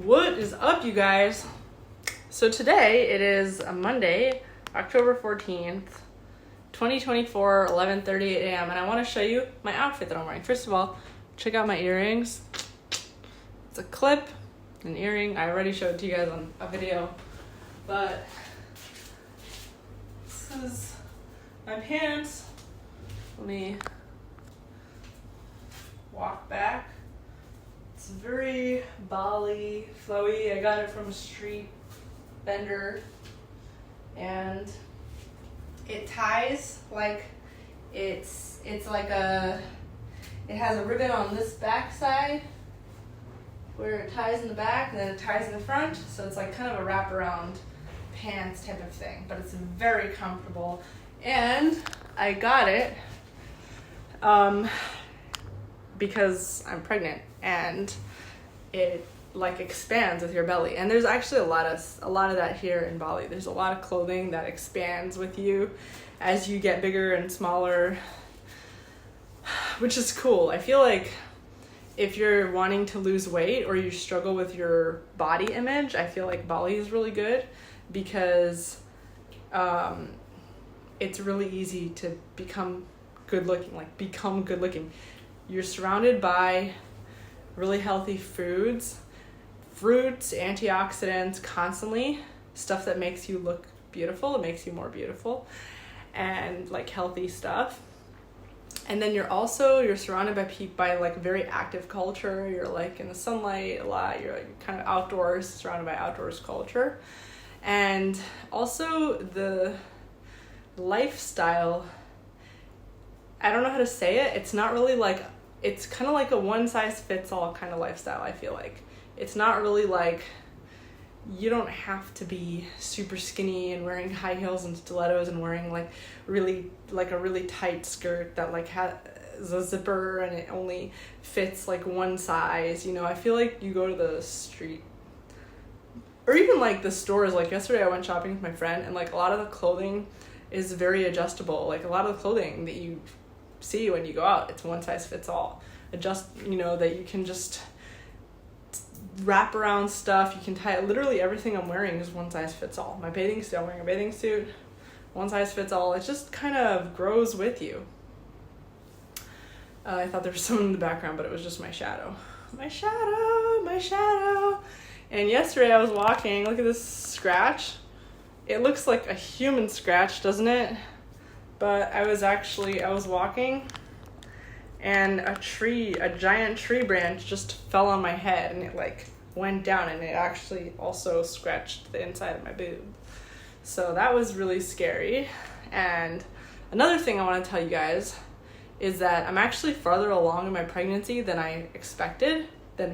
What is up, you guys? So today it is a Monday, October 14th, 2024, 11:38 a.m. and I want to show you my outfit that I'm wearing. First of all, check out my earrings. It's a clip, an earring. I already showed it to you guys on a video, but this is my pants. Let me walk back. It's very Bali, flowy. I got it from a street vendor, and it ties like it's like it has a ribbon on this back side where it ties in the back and then it ties in the front, so it's like kind of a wraparound pants type of thing, but it's very comfortable. And I got it because I'm pregnant and it like expands with your belly. And there's actually a lot of that here in Bali. There's a lot of clothing that expands with you as you get bigger and smaller, which is cool. I feel like if you're wanting to lose weight or you struggle with your body image, I feel like Bali is really good because it's really easy to become good looking. You're surrounded by really healthy foods, fruits, antioxidants, constantly stuff that makes you look beautiful. It makes you more beautiful, and like healthy stuff. And then you're surrounded by like very active culture. You're like in the sunlight a lot. You're like kind of outdoors, surrounded by outdoors culture. And also the lifestyle, I don't know how to say it. It's not really like, it's kind of like a one size fits all kind of lifestyle. I feel like it's not really like, you don't have to be super skinny and wearing high heels and stilettos and wearing like a really tight skirt that like has a zipper and it only fits like one size. You know, I feel like you go to the street or even like the stores. Like yesterday I went shopping with my friend, and like a lot of the clothing is very adjustable. Like a lot of the clothing that you see when you go out, it's one size fits all. That you can just wrap around stuff. You can tie it. Literally everything I'm wearing is one size fits all. I'm wearing a bathing suit, one size fits all. It just kind of grows with you. I thought there was someone in the background, but it was just my shadow. My shadow. And yesterday I was walking. Look at this scratch. It looks like a human scratch, doesn't it? But I was walking, and a giant tree branch just fell on my head, and it like went down, and it actually also scratched the inside of my boob. So that was really scary. And another thing I want to tell you guys is that I'm actually farther along in my pregnancy than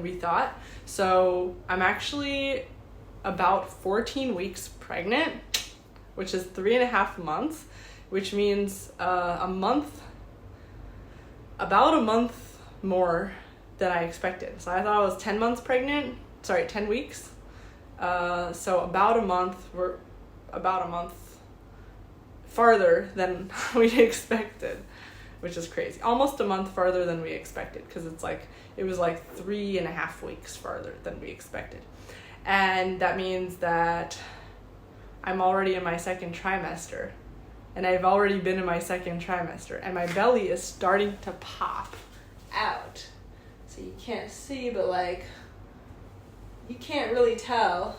we thought. So I'm actually about 14 weeks pregnant, which is 3.5 months, which means about a month more than I expected. So I thought I was 10 weeks. So about a month farther than we expected, which is crazy. Almost a month farther than we expected, because it was like 3.5 weeks farther than we expected. And that means that I'm already in my second trimester. And I've already been in my second trimester, and my belly is starting to pop out. So you can't see, but like, you can't really tell.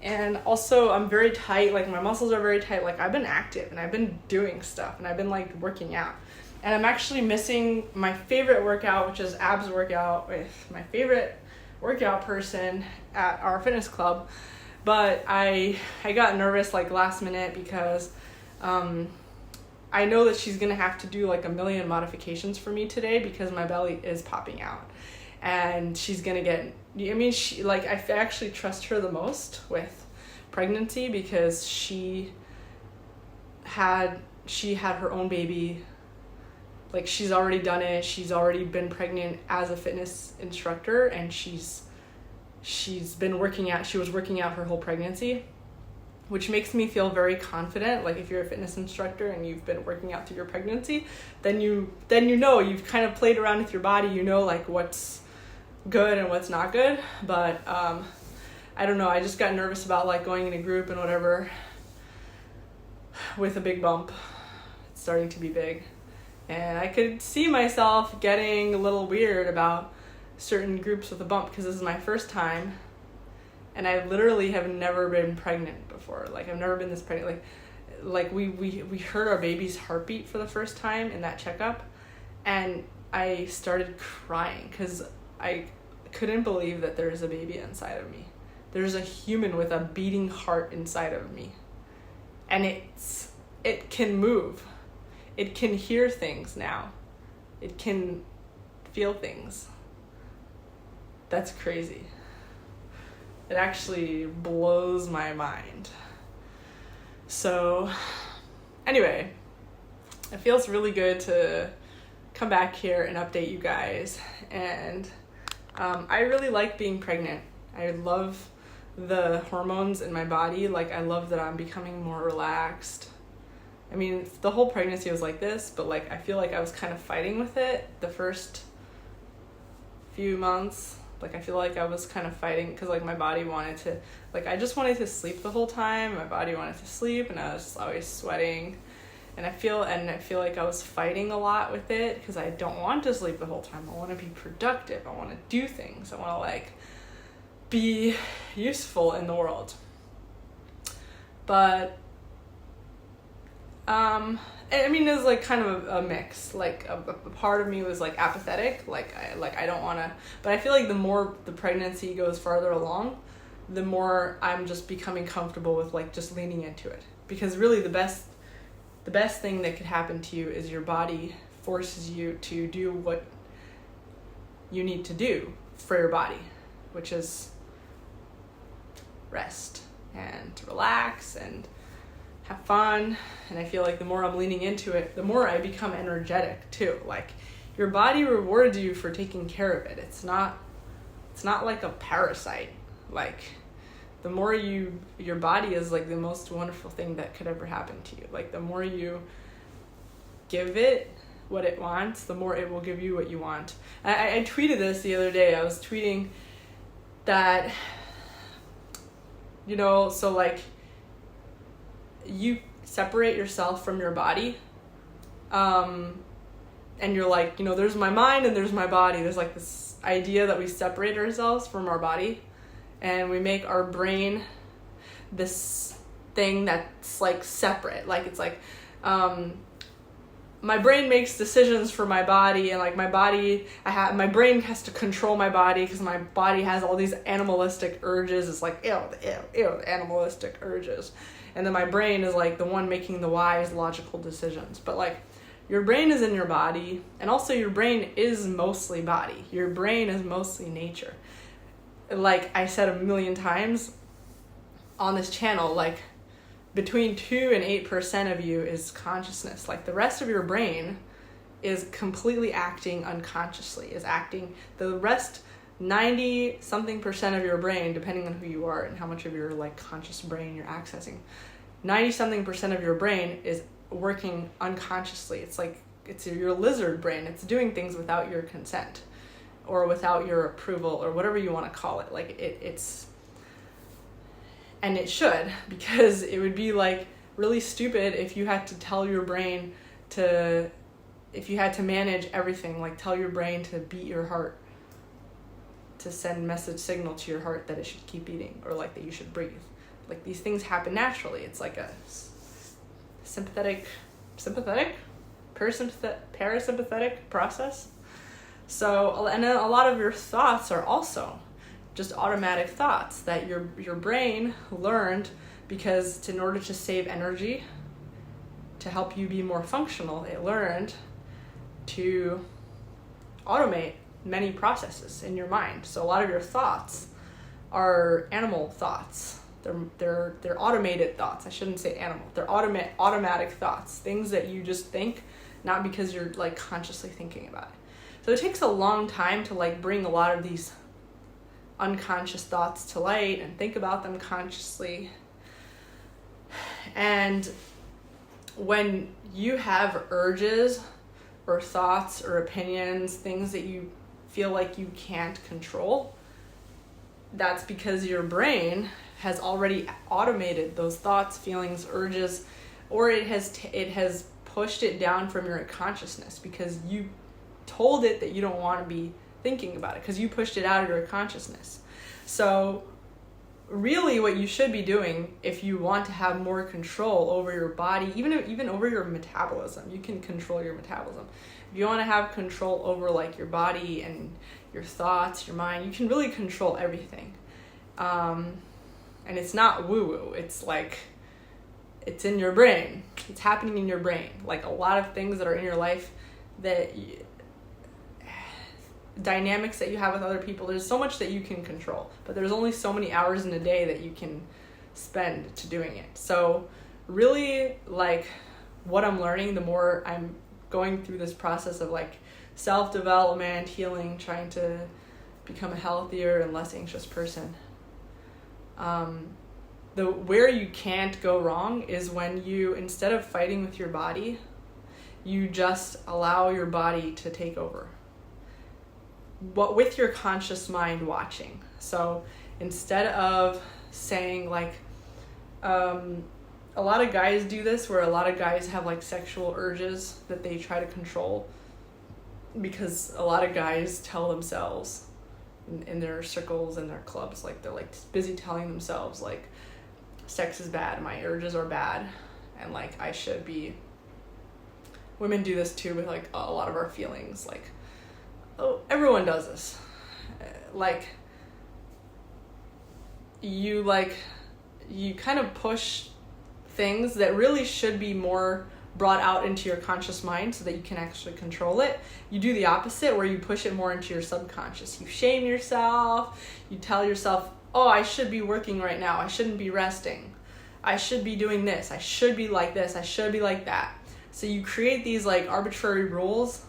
And also I'm very tight, like my muscles are very tight. Like I've been active and I've been doing stuff and I've been like working out. And I'm actually missing my favorite workout, which is abs workout with my favorite workout person at our fitness club. But I got nervous like last minute because I know that she's gonna have to do like a million modifications for me today because my belly is popping out, and she's gonna get, I actually trust her the most with pregnancy because she had her own baby. Like she's already done it. She's already been pregnant as a fitness instructor, and she's been working out. She was working out her whole pregnancy, which makes me feel very confident. Like if you're a fitness instructor and you've been working out through your pregnancy, then you know you've kind of played around with your body. You know like what's good and what's not good. But I don't know, I just got nervous about like going in a group and whatever with a big bump. It's starting to be big. And I could see myself getting a little weird about certain groups with a bump because this is my first time. And I literally have never been pregnant before. Like, I've never been this pregnant. Like we heard our baby's heartbeat for the first time in that checkup. And I started crying because I couldn't believe that there's a baby inside of me. There's a human with a beating heart inside of me. And it can move. It can hear things now. It can feel things. That's crazy. It actually blows my mind. So, anyway, it feels really good to come back here and update you guys. And I really like being pregnant. I love the hormones in my body. Like, I love that I'm becoming more relaxed. I mean, the whole pregnancy was like this, but like, I feel like I was kind of fighting with it the first few months. Like, I feel like I was kind of fighting because like my body wanted to, like, I just wanted to sleep the whole time. My body wanted to sleep and I was just always sweating. And I feel like I was fighting a lot with it because I don't want to sleep the whole time. I want to be productive. I want to do things. I want to like be useful in the world. But I mean, it was like kind of a mix. Like a part of me was like apathetic, like I don't want to. But I feel like the more the pregnancy goes farther along, the more I'm just becoming comfortable with like just leaning into it. Because really, the best thing that could happen to you is your body forces you to do what you need to do for your body, which is rest and relax and have fun. And I feel like the more I'm leaning into it, the more I become energetic too. Like, your body rewards you for taking care of it. It's not like a parasite. Like, the more your body is like the most wonderful thing that could ever happen to you. Like, the more you give it what it wants, the more it will give you what you want. I tweeted this the other day. I was tweeting that, so like, you separate yourself from your body, and you're like, there's my mind and there's my body. There's like this idea that we separate ourselves from our body, and we make our brain this thing that's like separate. Like, it's like, my brain makes decisions for my body, and like my brain has to control my body because my body has all these animalistic urges. It's like, ew, animalistic urges. And then my brain is like the one making the wise, logical decisions. But like, your brain is in your body, and also your brain is mostly body. Your brain is mostly nature. Like I said a million times on this channel, like, between 2 and 8% of you is consciousness. Like, the rest of your brain is completely acting unconsciously, the rest 90-something% of your brain, depending on who you are and how much of your like conscious brain you're accessing, 90-something% of your brain is working unconsciously. It's like, it's your lizard brain. It's doing things without your consent or without your approval or whatever you want to call it. Like, it's, and it should, because it would be like really stupid if you had to tell your brain if you had to manage everything, like tell your brain to beat your heart, to send signal to your heart that it should keep beating, or like that you should breathe. Like, these things happen naturally. It's like a parasympathetic process. So, and then a lot of your thoughts are also just automatic thoughts that your brain learned, because in order to save energy, to help you be more functional, it learned to automate many processes in your mind. So a lot of your thoughts are animal thoughts. They're automated thoughts. I shouldn't say animal. They're automatic thoughts, things that you just think, not because you're like consciously thinking about it. So it takes a long time to like bring a lot of these unconscious thoughts to light and think about them consciously. And when you have urges or thoughts or opinions, things that you feel like you can't control, that's because your brain has already automated those thoughts, feelings, urges, or it has pushed it down from your consciousness because you told it that you don't want to be thinking about it, because you pushed it out of your consciousness. So really what you should be doing, if you want to have more control over your body, even over your metabolism, you can control your metabolism. If you want to have control over like your body and your thoughts, your mind, you can really control everything. And it's not woo-woo. It's like, it's in your brain. It's happening in your brain. Like a lot of things that are in your life, dynamics that you have with other people, there's so much that you can control, but there's only so many hours in a day that you can spend to doing it. So really, like, what I'm learning, the more I'm going through this process of like self-development, healing, trying to become a healthier and less anxious person, where you can't go wrong is when you, instead of fighting with your body, you just allow your body to take over. With your conscious mind watching. So instead of saying like, a lot of guys do this, where a lot of guys have like sexual urges that they try to control, because a lot of guys tell themselves in their circles and their clubs, like they're like busy telling themselves like, sex is bad, my urges are bad, and like I should be. Women do this too with like a lot of our feelings, like, oh, everyone does this. Like you kind of push things that really should be more brought out into your conscious mind so that you can actually control it. You do the opposite, where you push it more into your subconscious. You shame yourself. You tell yourself, oh, I should be working right now. I shouldn't be resting. I should be doing this. I should be like this. I should be like that. So you create these like arbitrary rules,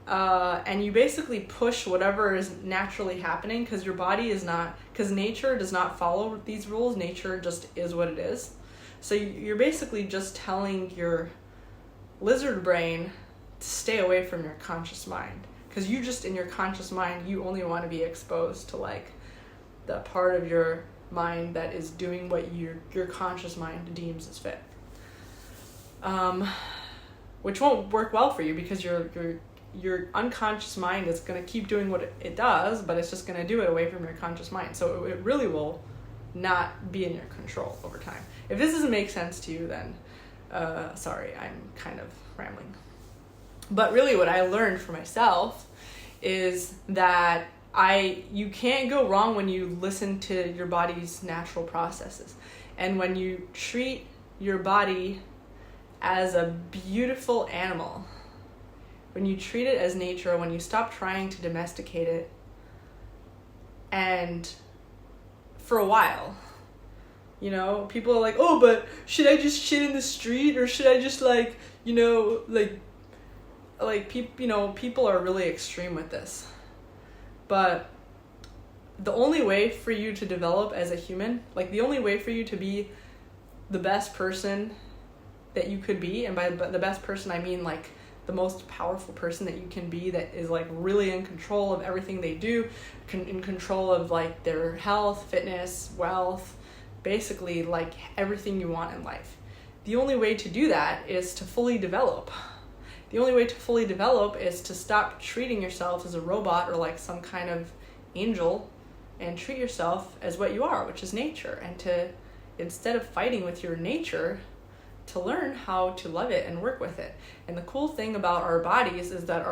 and you basically push whatever is naturally happening, because your body is not, because nature does not follow these rules. Nature just is what it is. So you're basically just telling your lizard brain to stay away from your conscious mind, because you just, in your conscious mind, you only want to be exposed to like the part of your mind that is doing what your conscious mind deems as fit, which won't work well for you, because your unconscious mind is going to keep doing what it does, but it's just going to do it away from your conscious mind. So it really will not be in your control over time. If this doesn't make sense to you, then sorry, I'm kind of rambling. But really what I learned for myself is that you can't go wrong when you listen to your body's natural processes. And when you treat your body as a beautiful animal, when you treat it as nature, when you stop trying to domesticate it, and for a while, you know, people are like, oh, but should I just shit in the street, or should I just like, you know, people are really extreme with this. But the only way for you to develop as a human, like the only way for you to be the best person that you could be, and by the best person I mean like the most powerful person that you can be, that is like really in control of everything they do, in control of like their health, fitness, wealth, basically like everything you want in life. The only way to do that is to fully develop. The only way to fully develop is to stop treating yourself as a robot or like some kind of angel, and treat yourself as what you are, which is nature, and to, instead of fighting with your nature, to learn how to love it and work with it. And the cool thing about our bodies is that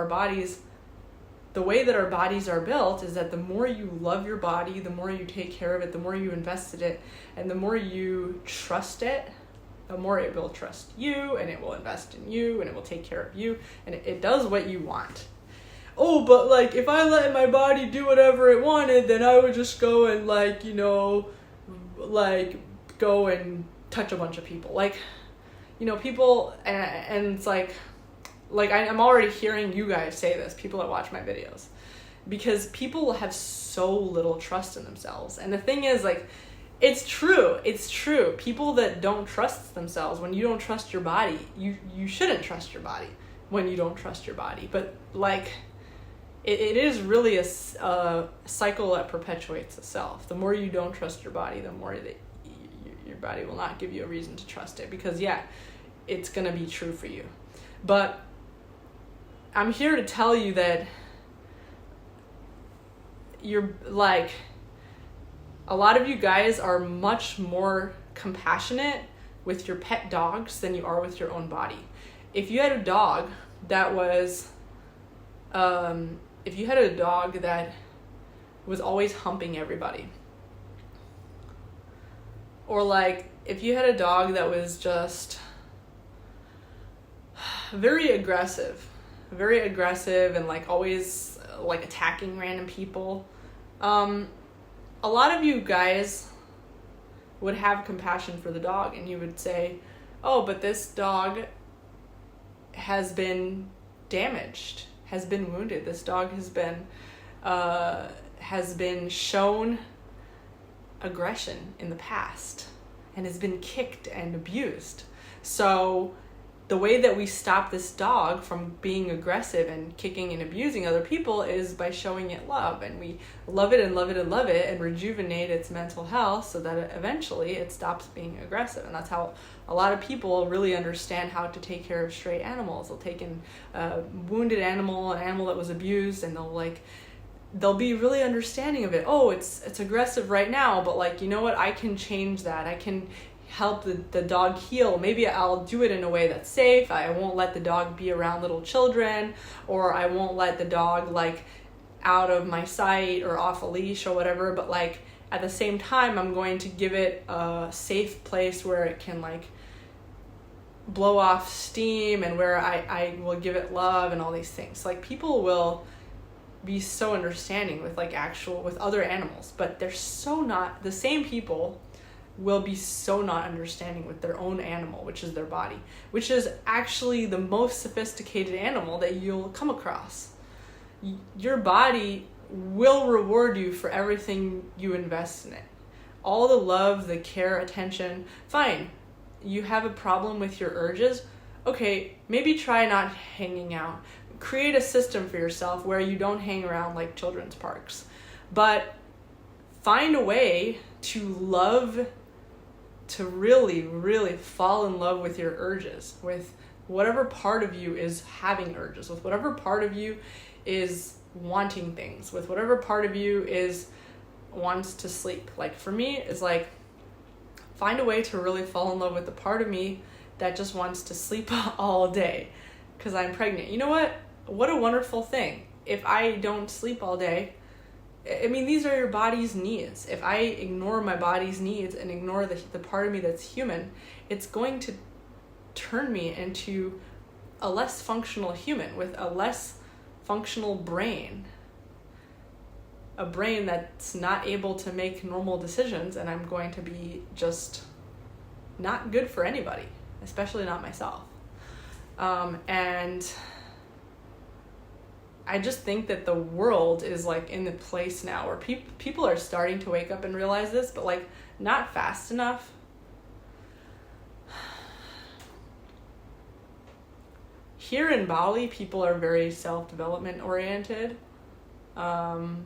the way that our bodies are built is that the more you love your body, the more you take care of it, the more you invest in it, and the more you trust it, the more it will trust you, and it will invest in you, and it will take care of you, and it does what you want. Oh, but like if I let my body do whatever it wanted, then I would just go and like, you know, like go and touch a bunch of people. Like, you know, people, and it's like I'm already hearing you guys say this, people that watch my videos, because people have so little trust in themselves. And the thing is, like, it's true. People that don't trust themselves, when you don't trust your body, you shouldn't trust your body when you don't trust your body. But like, it is really a cycle that perpetuates itself. The more you don't trust your body, the more that your body will not give you a reason to trust it, because it's going to be true for you. But I'm here to tell you that you're like, a lot of you guys are much more compassionate with your pet dogs than you are with your own body. If you had a dog that was, always humping everybody, or like if you had a dog that was just very aggressive and like always like attacking random people, a lot of you guys would have compassion for the dog, and you would say, oh, but this dog has been damaged, has been wounded. This dog has been shown aggression in the past and has been kicked and abused. So the way that we stop this dog from being aggressive and kicking and abusing other people is by showing it love, and we love it and love it and love it and rejuvenate its mental health so that eventually it stops being aggressive. And that's how a lot of people really understand how to take care of stray animals. They'll take in a wounded animal, an animal that was abused, and they'll be really understanding of it. Oh, it's aggressive right now, but like, you know what? I can change that. I can help the dog heal. Maybe I'll do it in a way that's safe. I won't let the dog be around little children, or I won't let the dog like out of my sight or off a leash or whatever. But like at the same time, I'm going to give it a safe place where it can like blow off steam, and where I will give it love and all these things. Like, people will be so understanding with with other animals, but they're so not. The same people will be so not understanding with their own animal, which is their body, which is actually the most sophisticated animal that you'll come across. Your body will reward you for everything you invest in it. All the love, the care, attention. Fine, you have a problem with your urges. Okay, maybe try not hanging out. Create a system for yourself where you don't hang around like children's parks. But find a way to really, really fall in love with your urges, with whatever part of you is having urges, with whatever part of you is wanting things, with whatever part of you wants to sleep. Like, for me, it's like, find a way to really fall in love with the part of me that just wants to sleep all day because I'm pregnant. You know what? What a wonderful thing. If I don't sleep all day, I mean, these are your body's needs. If I ignore my body's needs and ignore the part of me that's human, it's going to turn me into a less functional human with a less functional brain. A brain that's not able to make normal decisions, and I'm going to be just not good for anybody, especially not myself. And I just think that the world is like in the place now where people are starting to wake up and realize this, but like not fast enough. Here in Bali, people are very self-development oriented. And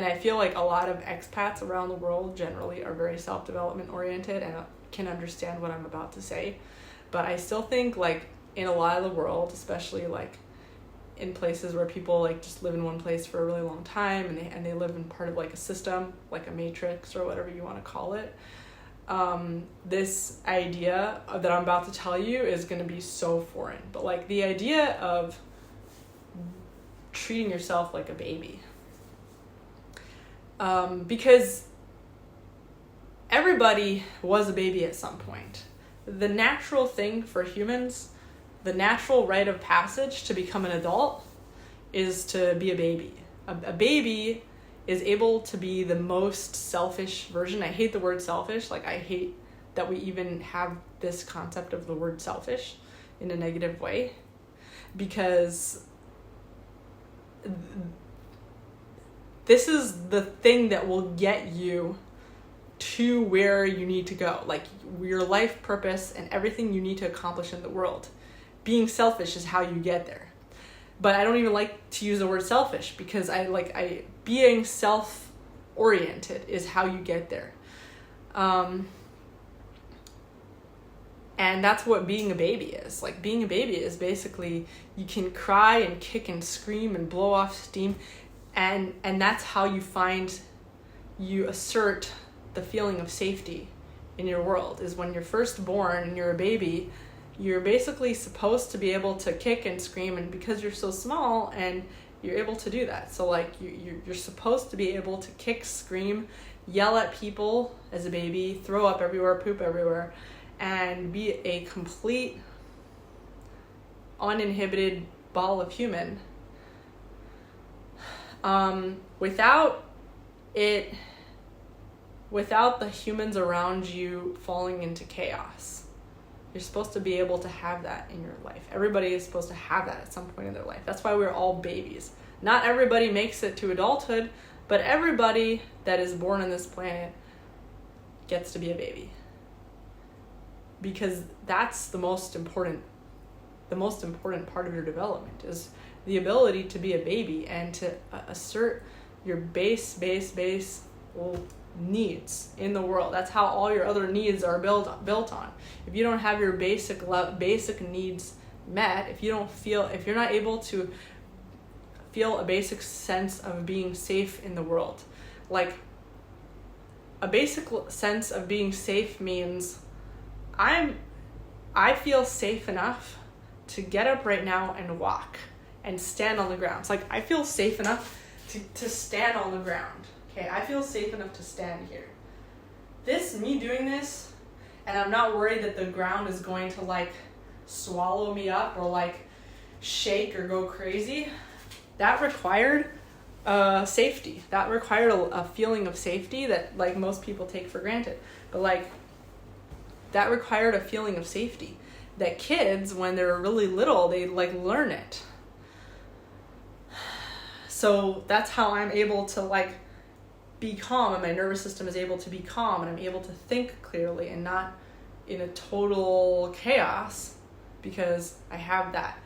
I feel like a lot of expats around the world generally are very self-development oriented and can understand what I'm about to say. But I still think like in a lot of the world, especially like in places where people like just live in one place for a really long time and they live in part of like a system, like a matrix or whatever you want to call it, this idea that I'm about to tell you is going to be so foreign. But like the idea of treating yourself like a baby, because everybody was a baby at some point. The natural thing for humans, the natural rite of passage to become an adult, is to be a baby. A baby is able to be the most selfish version. I hate the word selfish. Like, I hate that we even have this concept of the word selfish in a negative way, because this is the thing that will get you to where you need to go. Like, your life purpose and everything you need to accomplish in the world. Being selfish is how you get there. But I don't even like to use the word selfish, because being self-oriented is how you get there. And that's what being a baby is. Like, being a baby is basically, you can cry and kick and scream and blow off steam, and that's how you assert the feeling of safety in your world, is when you're first born and you're a baby, you're basically supposed to be able to kick and scream, and because you're so small and you're able to do that. So like you're supposed to be able to kick, scream, yell at people as a baby, throw up everywhere, poop everywhere, and be a complete uninhibited ball of human. Without the humans around you falling into chaos. You're supposed to be able to have that in your life. Everybody is supposed to have that at some point in their life. That's why we're all babies. Not everybody makes it to adulthood, but everybody that is born on this planet gets to be a baby. Because that's the most important part of your development, is the ability to be a baby and to assert your base needs in the world. That's how all your other needs are built on. If you don't have your basic needs met, if you're not able to feel a basic sense of being safe in the world, like a basic sense of being safe means I feel safe enough to get up right now and walk and stand on the ground. It's like, I feel safe enough to stand on the ground. Okay, I feel safe enough to stand here. Me doing this, and I'm not worried that the ground is going to like swallow me up or like shake or go crazy. That required safety. That required a feeling of safety that like most people take for granted. But like, that required a feeling of safety that kids, when they're really little, they like learn it. So that's how I'm able to like be calm, and my nervous system is able to be calm, and I'm able to think clearly and not in a total chaos, because I have that.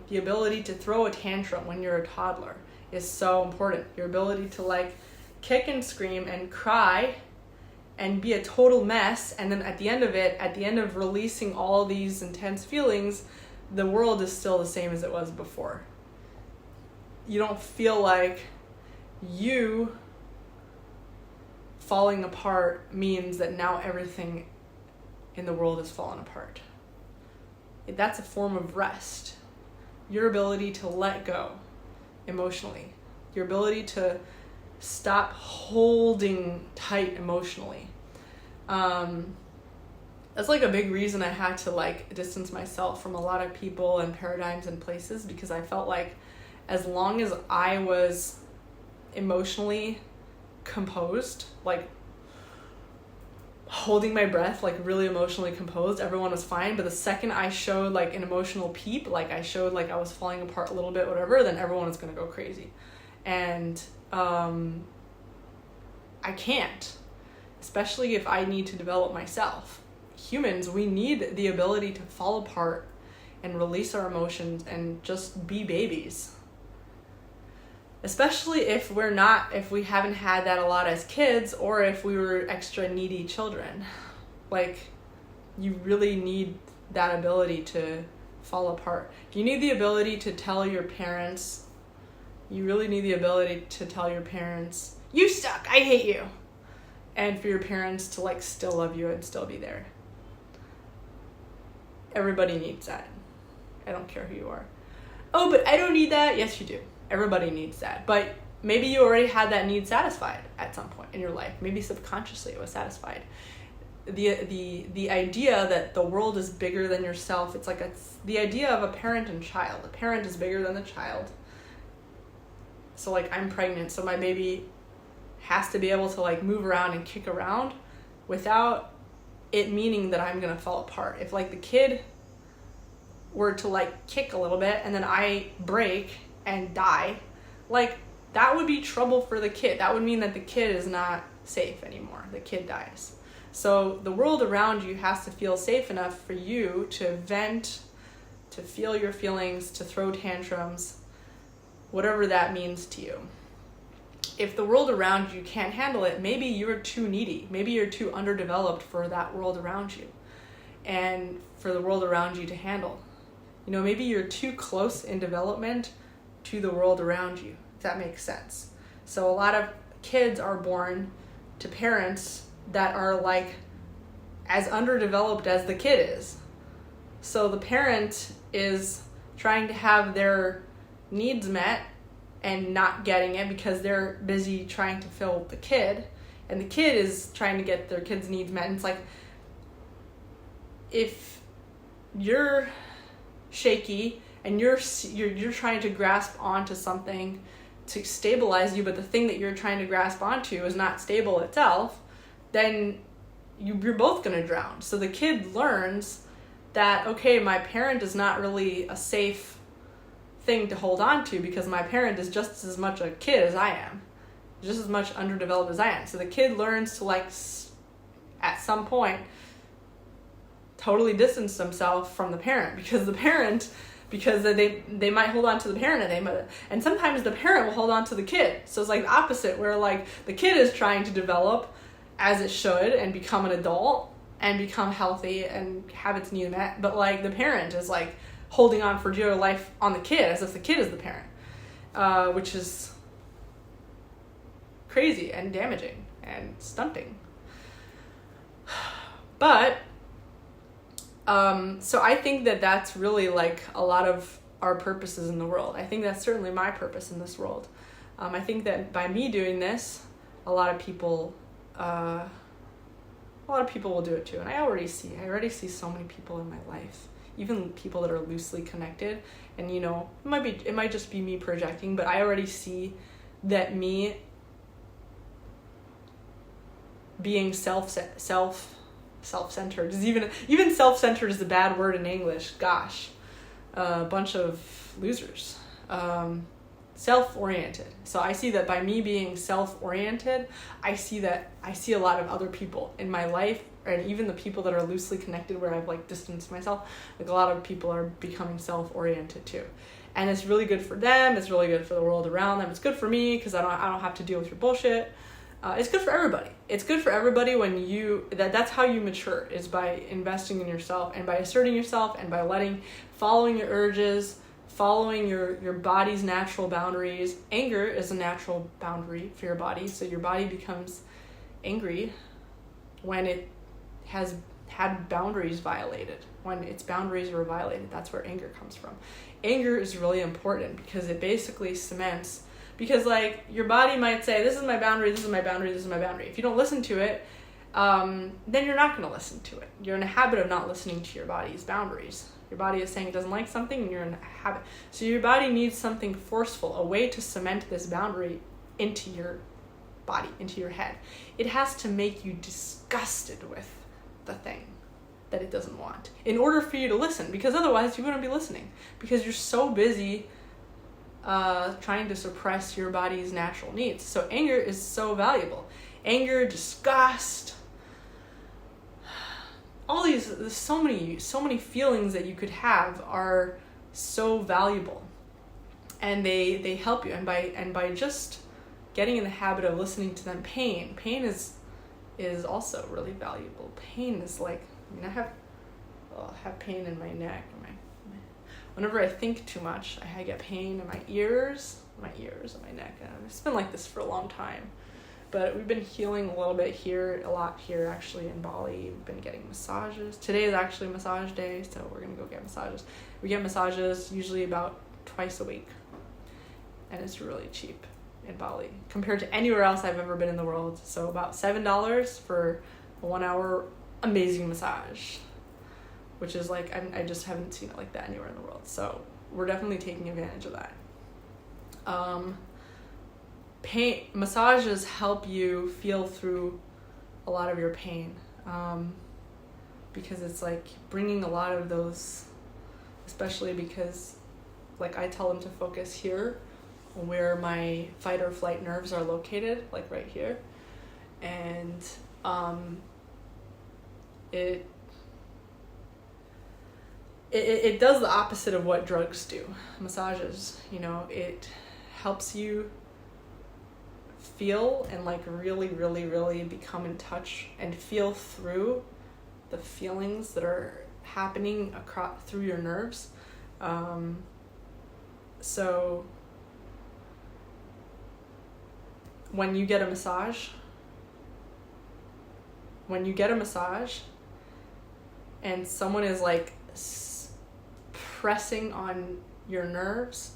The ability to throw a tantrum when you're a toddler is so important. Your ability to like kick and scream and cry and be a total mess, and then at the end of releasing all these intense feelings, the world is still the same as it was before. You don't feel like you falling apart means that now everything in the world is falling apart. That's a form of rest. Your ability to let go emotionally. Your ability to stop holding tight emotionally. That's like a big reason I had to like distance myself from a lot of people and paradigms and places, because I felt like as long as I was emotionally composed, like holding my breath, like really emotionally composed, everyone was fine. But the second I showed like an emotional peep, like I showed like I was falling apart a little bit, whatever, then everyone was gonna go crazy. And I can't, especially if I need to develop myself. Humans, we need the ability to fall apart and release our emotions and just be babies. Especially if we haven't had that a lot as kids, or if we were extra needy children. Like, you really need that ability to fall apart. You need the ability to tell your parents, you suck, I hate you. And for your parents to like still love you and still be there. Everybody needs that. I don't care who you are. Oh, but I don't need that. Yes, you do. Everybody needs that. But maybe you already had that need satisfied at some point in your life. Maybe subconsciously it was satisfied. The idea that the world is bigger than yourself, it's like the idea of a parent and child. The parent is bigger than the child. So like, I'm pregnant, so my baby has to be able to like move around and kick around without it meaning that I'm gonna fall apart. If like the kid were to like kick a little bit and then I break and die, like that would be trouble for the kid. That would mean that the kid is not safe anymore. The kid dies. So the world around you has to feel safe enough for you to vent, to feel your feelings, to throw tantrums, whatever that means to you. If the world around you can't handle it, maybe you're too needy. Maybe you're too underdeveloped for that world around you and for the world around you to handle. You know, maybe you're too close in development to the world around you, if that makes sense. So a lot of kids are born to parents that are like as underdeveloped as the kid is. So the parent is trying to have their needs met and not getting it because they're busy trying to fill the kid, and the kid is trying to get their kid's needs met. And it's like, if you're shaky and you're trying to grasp onto something to stabilize you, but the thing that you're trying to grasp onto is not stable itself, then you're both going to drown. So the kid learns that, okay, my parent is not really a safe thing to hold on to because my parent is just as much a kid as I am, just as much underdeveloped as I am. So the kid learns to, like, at some point, totally distance themselves from the parent because they might hold on to the parent and sometimes the parent will hold on to the kid. So it's like the opposite, where like the kid is trying to develop as it should and become an adult and become healthy and have its needs met, but like the parent is like holding on for dear life on the kid as if the kid is the parent, which is crazy and damaging and stunting. But so I think that that's really like a lot of our purposes in the world. I think that's certainly my purpose in this world. I think that by me doing this, a lot of people will do it too. And I already see so many people in my life, even people that are loosely connected. And you know, it might just be me projecting, but I already see that me being self-centered is even self-centered is a bad word in English. Gosh, a bunch of losers. Self-oriented. So I see that by me being self-oriented, I see a lot of other people in my life, and even the people that are loosely connected where I've like distanced myself, like a lot of people are becoming self-oriented too. And it's really good for them. It's really good for the world around them. It's good for me because I don't have to deal with your bullshit. It's good for everybody. It's good for everybody when that's how you mature, is by investing in yourself and by asserting yourself and by following your urges, following your body's natural boundaries. Anger is a natural boundary for your body. So your body becomes angry when it has had boundaries violated. When its boundaries were violated, that's where anger comes from. Anger is really important because it basically cements. Because, like, your body might say, this is my boundary, this is my boundary, this is my boundary. If you don't listen to it, then you're not going to listen to it. You're in a habit of not listening to your body's boundaries. Your body is saying it doesn't like something, and you're in a habit. So your body needs something forceful, a way to cement this boundary into your body, into your head. It has to make you disgusted with the thing that it doesn't want in order for you to listen, because otherwise you wouldn't be listening because you're so busy trying to suppress your body's natural needs. So anger is so valuable. Anger, disgust, all these, there's so many feelings that you could have are so valuable, and they help you. And by just getting in the habit of listening to them, pain is also really valuable. Pain is like, I have pain in my neck. Whenever I think too much, I get pain in my ears and my neck. It's been like this for a long time. But we've been healing a lot here actually in Bali. We've been getting massages. Today is actually massage day, so we're going to go get massages. We get massages usually about twice a week. And it's really cheap in Bali compared to anywhere else I've ever been in the world. So about $7 for a 1 hour amazing massage, which is like, I just haven't seen it like that anywhere in the world. So we're definitely taking advantage of that. Massages help you feel through a lot of your pain, because it's like bringing a lot of those, especially because like I tell them to focus here where my fight or flight nerves are located, like right here. And it does the opposite of what drugs do. Massages, it helps you feel and like really, really, really become in touch and feel through the feelings that are happening through your nerves. So when you get a massage and someone is like pressing on your nerves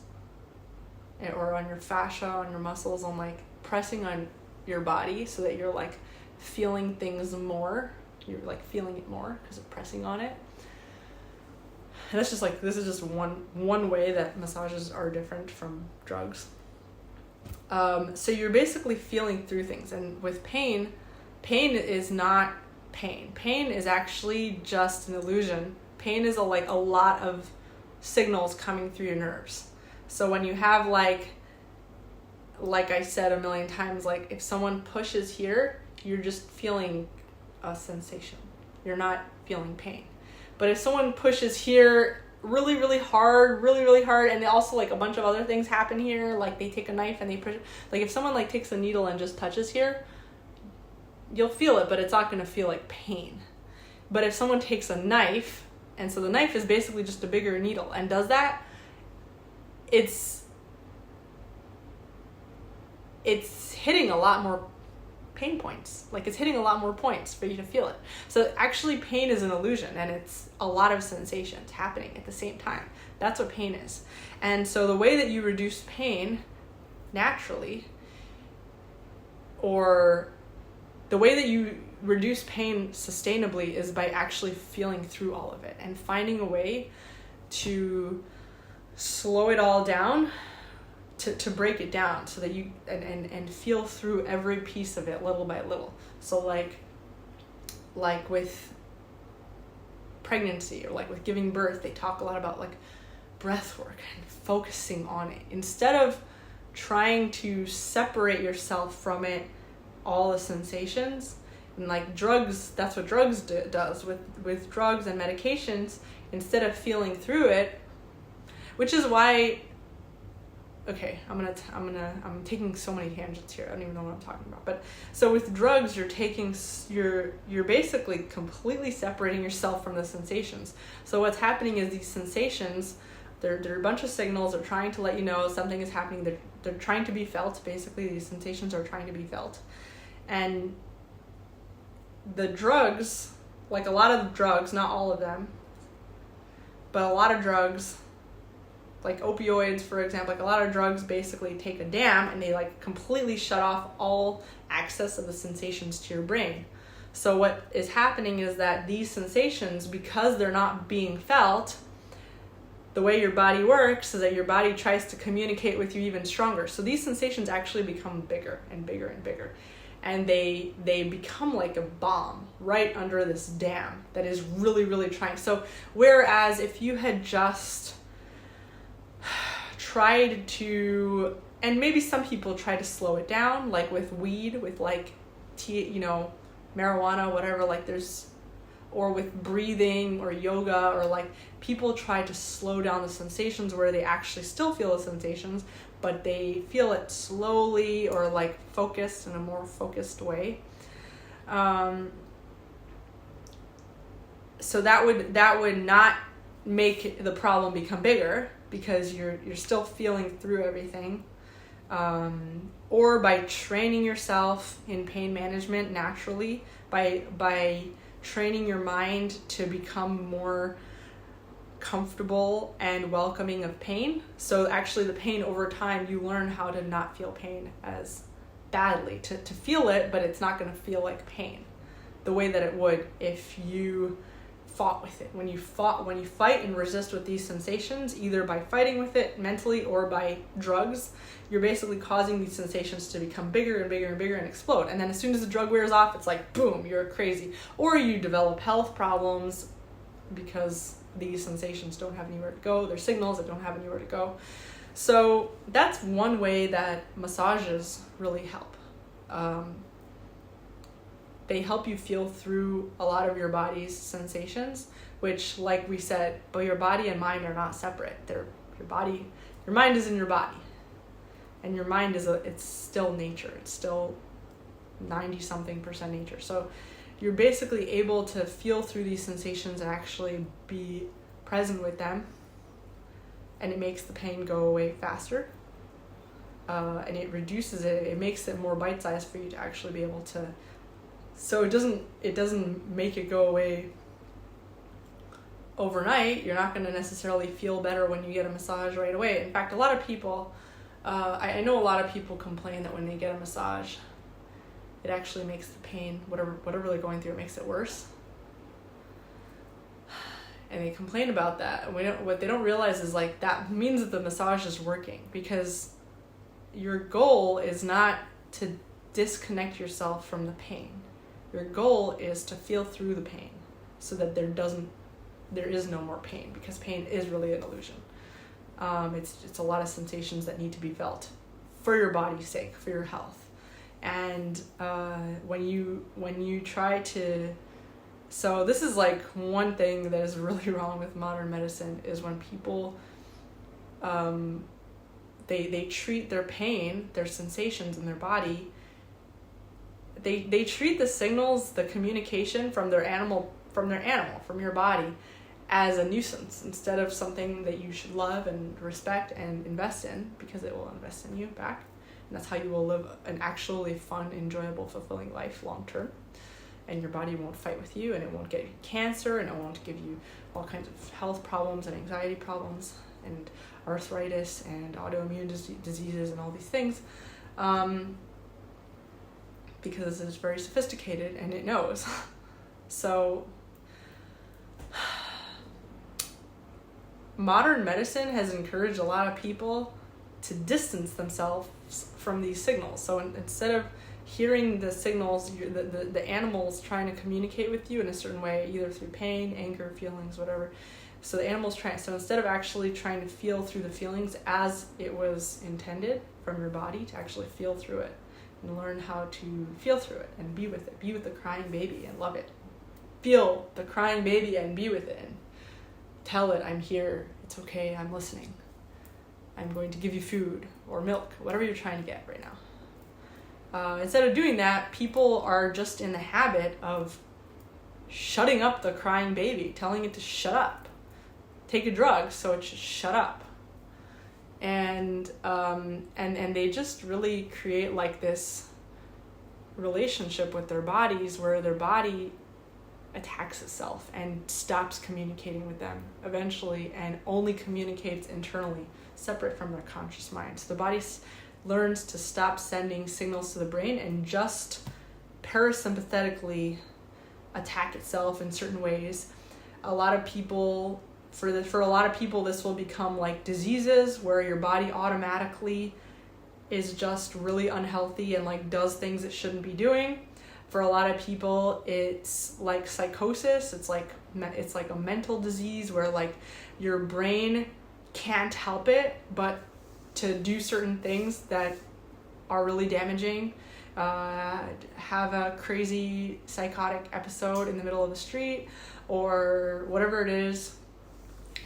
or on your fascia, on your muscles, on like pressing on your body so that you're like feeling things more, you're like feeling it more because of pressing on it. And that's just like, this is just one way that massages are different from drugs. So you're basically feeling through things. And with pain is not pain. Pain is actually just an illusion. Pain is a lot of signals coming through your nerves. So when you have like I said a million times, like if someone pushes here, you're just feeling a sensation. You're not feeling pain. But if someone pushes here really, really hard, and also like a bunch of other things happen here, like they take a knife and they push it. Like if someone like takes a needle and just touches here, you'll feel it, but it's not going to feel like pain. But if someone takes a knife, and so the knife is basically just a bigger needle, and does that, it's hitting a lot more pain points. Like it's hitting a lot more points for you to feel it. So actually pain is an illusion, and it's a lot of sensations happening at the same time. That's what pain is. And so the way that you reduce pain naturally, or the way that you reduce pain sustainably, is by actually feeling through all of it and finding a way to slow it all down, to break it down so that you and feel through every piece of it little by little. So like with pregnancy or like with giving birth, they talk a lot about like breath work and focusing on it instead of trying to separate yourself from it, all the sensations. And like drugs, that's what drugs does with drugs and medications. Instead of feeling through it, which is why, okay, I'm taking so many tangents here. I don't even know what I'm talking about. But so with drugs, you're basically completely separating yourself from the sensations. So what's happening is these sensations, they're a bunch of signals. They're trying to let you know something is happening. They're trying to be felt. Basically, these sensations are trying to be felt. And the drugs, like a lot of drugs, not all of them, but a lot of drugs, like opioids, for example, like a lot of drugs basically take a dam and they like completely shut off all access of the sensations to your brain. So what is happening is that these sensations, because they're not being felt, the way your body works is that your body tries to communicate with you even stronger. So these sensations actually become bigger and bigger and bigger. And they become like a bomb right under this dam that is really, really trying. So whereas if you had just tried to, and maybe some people try to slow it down, like with weed, with like marijuana, whatever, like or with breathing or yoga, or like people try to slow down the sensations where they actually still feel the sensations, but they feel it slowly or like focused in a more focused way. So that would not make the problem become bigger, because you're still feeling through everything. Or by training yourself in pain management naturally, by training your mind to become more comfortable and welcoming of pain. So actually the pain, over time, you learn how to not feel pain as badly, to feel it, but it's not going to feel like pain the way that it would if you fought with it. When you fight and resist with these sensations, either by fighting with it mentally or by drugs, you're basically causing these sensations to become bigger and bigger and bigger and explode. And then as soon as the drug wears off, it's like, boom, you're crazy. Or you develop health problems because these sensations don't have anywhere to go. They're signals that don't have anywhere to go. So that's one way that massages really help. they help you feel through a lot of your body's sensations, which, like we said, but your body and mind are not separate. Your mind is in your body, and your mind it's still nature. It's still 90-something% nature. So you're basically able to feel through these sensations and actually be present with them, and it makes the pain go away faster. And it reduces it. It makes it more bite-sized for you to actually be able to. So it doesn't make it go away overnight. You're not going to necessarily feel better when you get a massage right away. In fact, a lot of people, I know a lot of people complain that when they get a massage, it actually makes the pain, whatever they're going through, it makes it worse. And they complain about that. And what they don't realize is like that means that the massage is working, because your goal is not to disconnect yourself from the pain. Your goal is to feel through the pain so that there is no more pain, because pain is really an illusion. It's a lot of sensations that need to be felt for your body's sake, for your health. And when you try to, so this is like one thing that is really wrong with modern medicine, is when people they treat their pain, their sensations in their body, they treat the signals, the communication from your body, as a nuisance instead of something that you should love and respect and invest in, because it will invest in you back. And that's how you will live an actually fun, enjoyable, fulfilling life long term. And your body won't fight with you, and it won't get you cancer, and it won't give you all kinds of health problems and anxiety problems and arthritis and autoimmune diseases and all these things. Because it's very sophisticated and it knows. So modern medicine has encouraged a lot of people to distance themselves from these signals. So instead of hearing the signals, the animals trying to communicate with you in a certain way, either through pain, anger, feelings, whatever. So the animals so instead of actually trying to feel through the feelings as it was intended from your body, to actually feel through it and learn how to feel through it and be with it. Be with the crying baby and love it. Feel the crying baby and be with it. And tell it, I'm here, it's okay, I'm listening. I'm going to give you food or milk, whatever you're trying to get right now. Instead of doing that, people are just in the habit of shutting up the crying baby, telling it to shut up. Take a drug so it should shut up. And they just really create like this relationship with their bodies where their body attacks itself and stops communicating with them eventually, and only communicates internally, separate from their conscious mind. So the body learns to stop sending signals to the brain and just parasympathetically attack itself in certain ways. For a lot of people, this will become like diseases where your body automatically is just really unhealthy and like does things it shouldn't be doing. For a lot of people, it's like psychosis. It's like a mental disease where like your brain can't help it but to do certain things that are really damaging. Have a crazy psychotic episode in the middle of the street or whatever it is.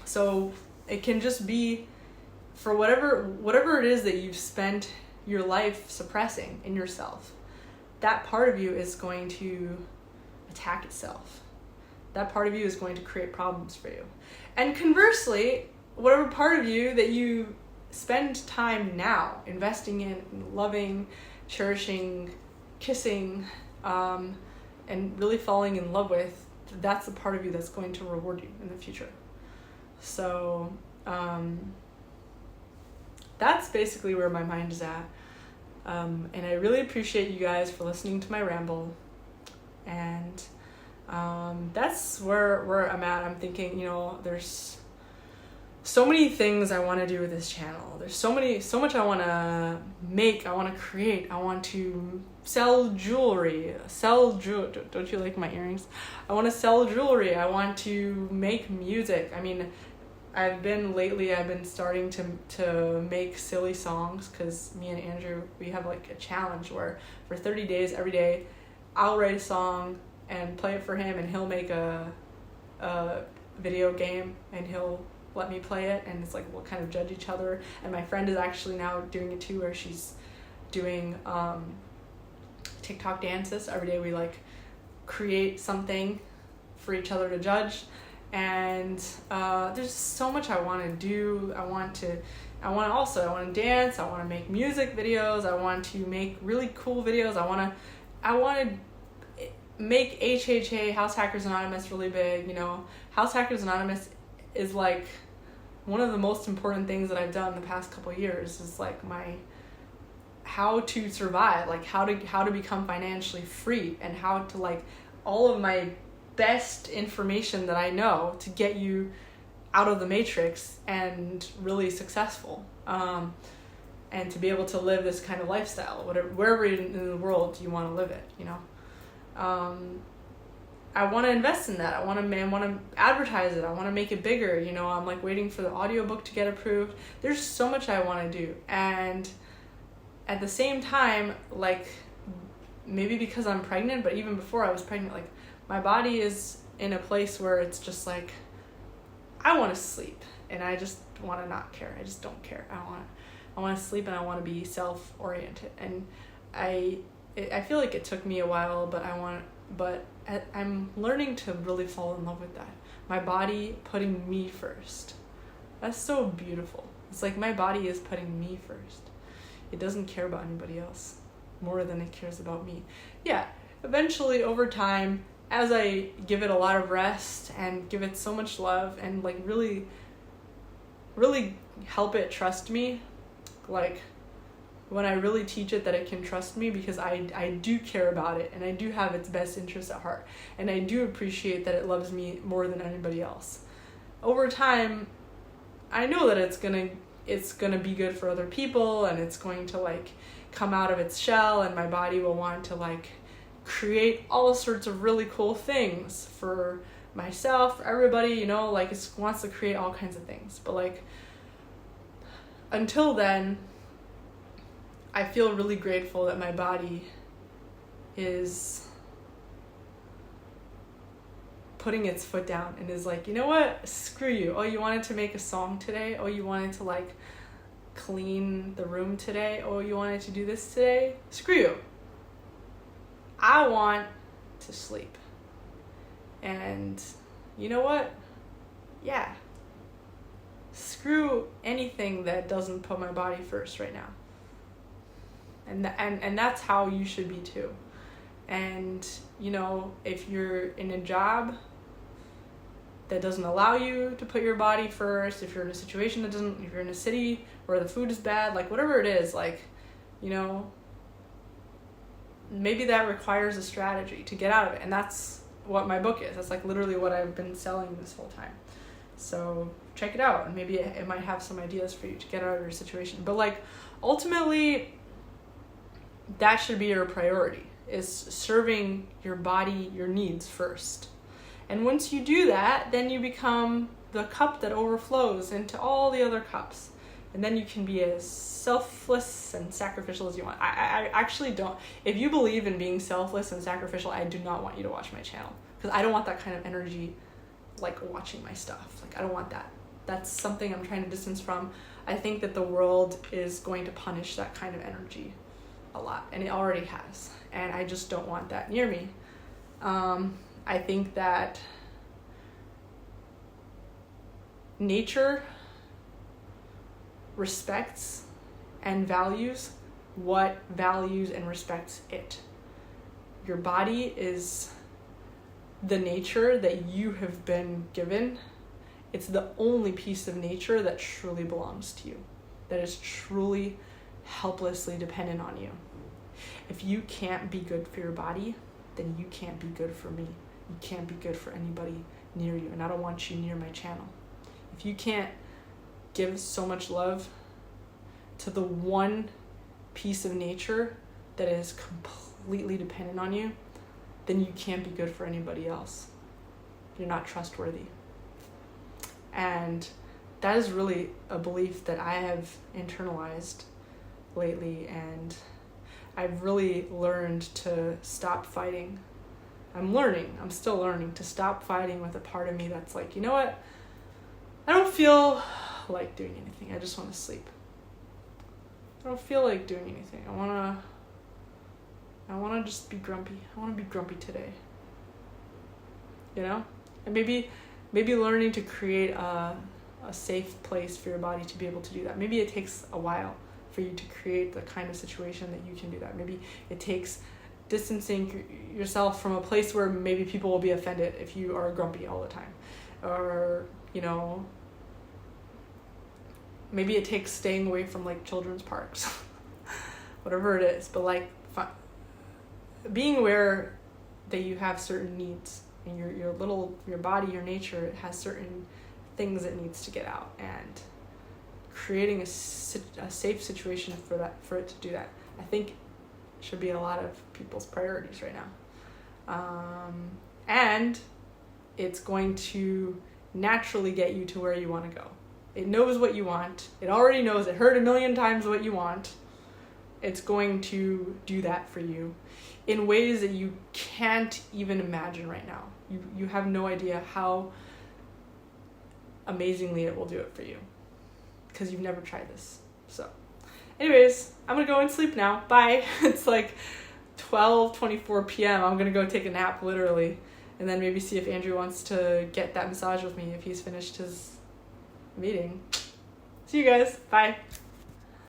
So it can just be for whatever it is that you've spent your life suppressing in yourself. That part of you is going to attack itself. That part of you is going to create problems for you. And conversely, whatever part of you that you spend time now investing in, loving, cherishing, kissing, and really falling in love with, that's the part of you that's going to reward you in the future. So that's basically where my mind is at. And I really appreciate you guys for listening to my ramble. And that's where I'm at. I'm thinking, there's so many things I want to do with this channel. There's so much I want to make, I want to create. I want to sell jewelry. Don't you like my earrings? I want to sell jewelry. I want to make music. I mean, I've been starting to make silly songs, because me and Andrew, we have like a challenge where for 30 days every day I'll write a song and play it for him, and he'll make a video game and he'll let me play it, and it's like we'll kind of judge each other. And my friend is actually now doing it too, where she's doing TikTok dances. Every day we like create something for each other to judge, and there's so much I want to do. I want to dance. I want to make music videos. I want to make really cool videos. I want to make HHA, House Hackers Anonymous, really big. You know, House Hackers Anonymous is like one of the most important things that I've done the past couple of years. Is like my how to survive, like how to become financially free, and how to like all of my best information that I know to get you out of the matrix and really successful, and to be able to live this kind of lifestyle, wherever in the world you want to live it, you know. I want to invest in that. I want to advertise it. I want to make it bigger. You know, I'm like waiting for the audiobook to get approved. There's so much I want to do, and at the same time, like maybe because I'm pregnant, but even before I was pregnant, like my body is in a place where it's just like I want to sleep, and I just want to not care. I just don't care. I want to sleep, and I want to be self-oriented. And I feel like it took me a while, but I'm learning to really fall in love with that. My body putting me first. That's so beautiful. It's like my body is putting me first. It doesn't care about anybody else more than it cares about me. Yeah, eventually over time, as I give it a lot of rest and give it so much love and like really, really help it trust me, like when I really teach it that it can trust me, because I do care about it and I do have its best interests at heart, and I do appreciate that it loves me more than anybody else. Over time, I know that it's gonna be good for other people, and it's going to like come out of its shell, and my body will want to like create all sorts of really cool things for myself, for everybody, you know, like it wants to create all kinds of things. But like until then, I feel really grateful that my body is putting its foot down and is like, you know what, screw you. Oh, you wanted to make a song today? Oh, you wanted to like clean the room today? Oh, you wanted to do this today? Screw you. I want to sleep. And you know what? Yeah. Screw anything that doesn't put my body first right now. And that's how you should be too. And you know, if you're in a job that doesn't allow you to put your body first, if you're in a situation that doesn't, if you're in a city where the food is bad, like whatever it is, like, you know, maybe that requires a strategy to get out of it. And that's what my book is. That's like literally what I've been selling this whole time. So check it out, and maybe it might have some ideas for you to get out of your situation. But like ultimately, that should be your priority, is serving your body, your needs first. And once you do that, then you become the cup that overflows into all the other cups. And then you can be as selfless and sacrificial as you want. I actually don't. If you believe in being selfless and sacrificial, I do not want you to watch my channel, because I don't want that kind of energy, like watching my stuff. Like I don't want that. That's something I'm trying to distance from. I think that the world is going to punish that kind of energy a lot, and it already has, and I just don't want that near me. I think that nature respects and values what values and respects it. Your body is the nature that you have been given. It's the only piece of nature that truly belongs to you, that is truly helplessly dependent on you. If you can't be good for your body, then you can't be good for me. You can't be good for anybody near you, and I don't want you near my channel. If you can't give so much love to the one piece of nature that is completely dependent on you, then you can't be good for anybody else. You're not trustworthy. And that is really a belief that I have internalized lately, and I've really learned to stop fighting. I'm still learning to stop fighting with a part of me that's like, you know what? I don't feel like doing anything. I just want to sleep. I don't feel like doing anything. I want to just be grumpy. I want to be grumpy today. You know? And maybe learning to create a safe place for your body to be able to do that. Maybe it takes a while for you to create the kind of situation that you can do that. Maybe it takes distancing yourself from a place where maybe people will be offended if you are grumpy all the time. Or, you know, maybe it takes staying away from like children's parks. Whatever it is. But like being aware that you have certain needs and your body, your nature, it has certain things it needs to get out, and creating a safe situation for it to do that, I think should be a lot of people's priorities right now. And it's going to naturally get you to where you want to go. It knows what you want. It already knows. It heard 1,000,000 times what you want. It's going to do that for you in ways that you can't even imagine right now. You have no idea how amazingly it will do it for you, because you've never tried this. So anyways, I'm gonna go and sleep now. Bye. It's like 12:24 p.m. I'm gonna go take a nap, literally, and then maybe see if Andrew wants to get that massage with me if he's finished his meeting. See you guys. Bye.